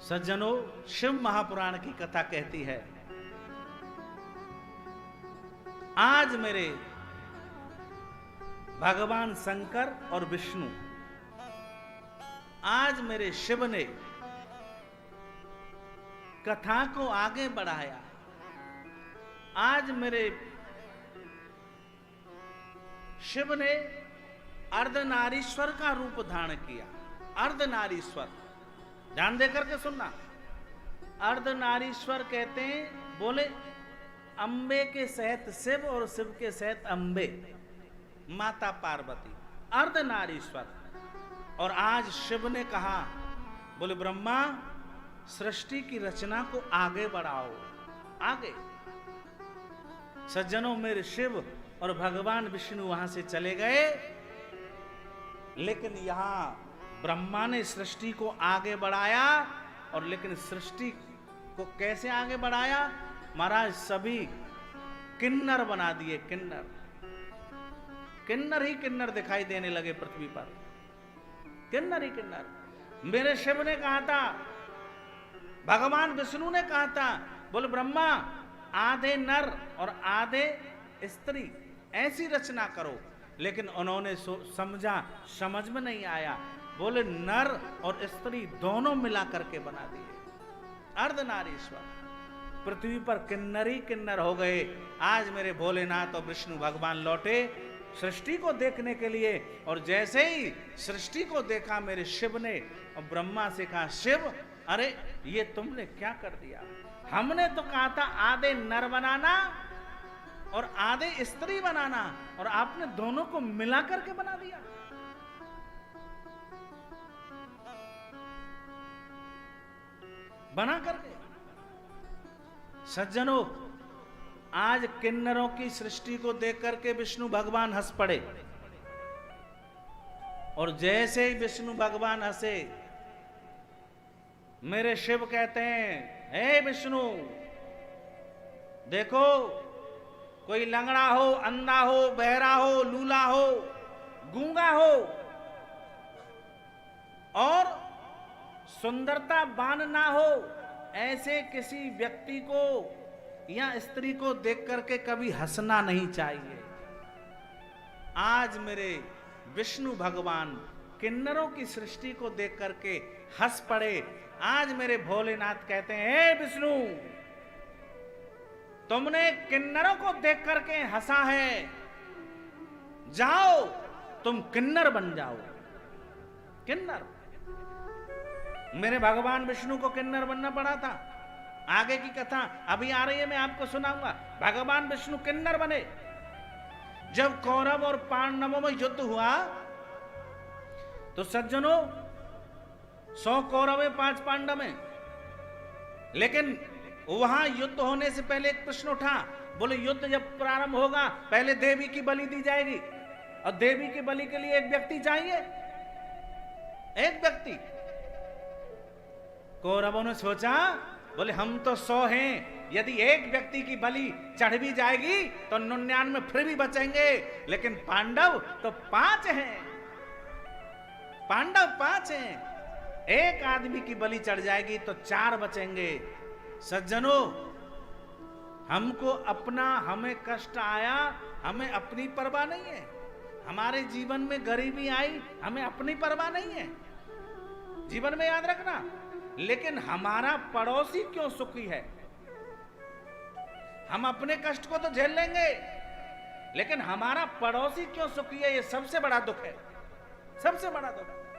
सज्जनों, शिव महापुराण की कथा कहती है, आज मेरे भगवान शंकर और विष्णु, आज मेरे शिव ने कथा को आगे बढ़ाया। आज मेरे शिव ने अर्धनारीश्वर का रूप धारण किया। अर्धनारीश्वर, ध्यान देकर के सुनना। अर्धनारीश्वर कहते हैं, बोले अंबे के सहित शिव और शिव के सहित अंबे, माता पार्वती, अर्धनारीश्वर। और आज शिव ने कहा, बोले ब्रह्मा, सृष्टि की रचना को आगे बढ़ाओ, आगे। सज्जनों, मेरे शिव और भगवान विष्णु वहां से चले गए, लेकिन यहां ब्रह्मा ने सृष्टि को आगे बढ़ाया। और लेकिन सृष्टि को कैसे आगे बढ़ाया? महाराज, सभी किन्नर बना दिए। किन्नर, किन्नर ही किन्नर दिखाई देने लगे पृथ्वी पर। किन्नर ही किन्नर। मेरे शिव ने कहा था, भगवान विष्णु ने कहा था, बोले ब्रह्मा, आधे नर और आधे स्त्री ऐसी रचना करो। लेकिन उन्होंने समझा, समझ में नहीं आया। बोले नर और स्त्री दोनों मिला करके बना दिए। अर्धनारीश्वर। पृथ्वी पर किन्नर ही किन्नर हो गए। आज मेरे भोलेनाथ और विष्णु भगवान लौटे सृष्टि को देखने के लिए। और जैसे ही सृष्टि को देखा मेरे शिव ने, और ब्रह्मा से कहा, शिव, अरे ये तुमने क्या कर दिया? हमने तो कहा था आधे नर बनाना और आधे स्त्री बनाना, और आपने दोनों को मिला करके बना दिया। बना करके। सज्जनों, आज किन्नरों की सृष्टि को देख करके विष्णु भगवान हंस पड़े। और जैसे ही विष्णु भगवान हंसे, मेरे शिव कहते हैं, हे विष्णु, देखो, कोई लंगड़ा हो, अंधा हो, बहरा हो, लूला हो, गूंगा हो, और सुंदरता बान ना हो, ऐसे किसी व्यक्ति को या स्त्री को देख करके कभी हंसना नहीं चाहिए। आज मेरे विष्णु भगवान किन्नरों की सृष्टि को देख करके हंस पड़े। आज मेरे भोलेनाथ कहते हैं, हे विष्णु, तुमने किन्नरों को देख करके हंसा है, जाओ तुम किन्नर बन जाओ। किन्नर। मेरे भगवान विष्णु को किन्नर बनना पड़ा था। आगे की कथा अभी आ रही है, मैं आपको सुनाऊंगा। भगवान विष्णु किन्नर बने। जब कौरव और पांडवों में युद्ध हुआ, तो सज्जनों, 100 कौरव है, 5 पांडव हैं। लेकिन वहां युद्ध होने से पहले एक प्रश्न उठा। बोले युद्ध जब प्रारंभ होगा, पहले देवी की बलि दी जाएगी, और देवी की बलि के लिए एक व्यक्ति चाहिए। एक व्यक्ति। कौरवों ने सोचा, बोले हम तो 100 हैं, यदि एक व्यक्ति की बलि चढ़ भी जाएगी तो 99 फिर भी बचेंगे। लेकिन पांडव तो 5 हैं। पांडव 5 हैं। एक आदमी की बलि चढ़ जाएगी तो 4 बचेंगे। सज्जनों, हमको अपना, हमें कष्ट आया, हमें अपनी परवाह नहीं है। हमारे जीवन में गरीबी आई, हमें अपनी परवाह नहीं है। जीवन में याद रखना। लेकिन हमारा पड़ोसी क्यों सुखी है? हम अपने कष्ट को तो झेल लेंगे, लेकिन हमारा पड़ोसी क्यों सुखी है, ये सबसे बड़ा दुख है। सबसे बड़ा दुख है।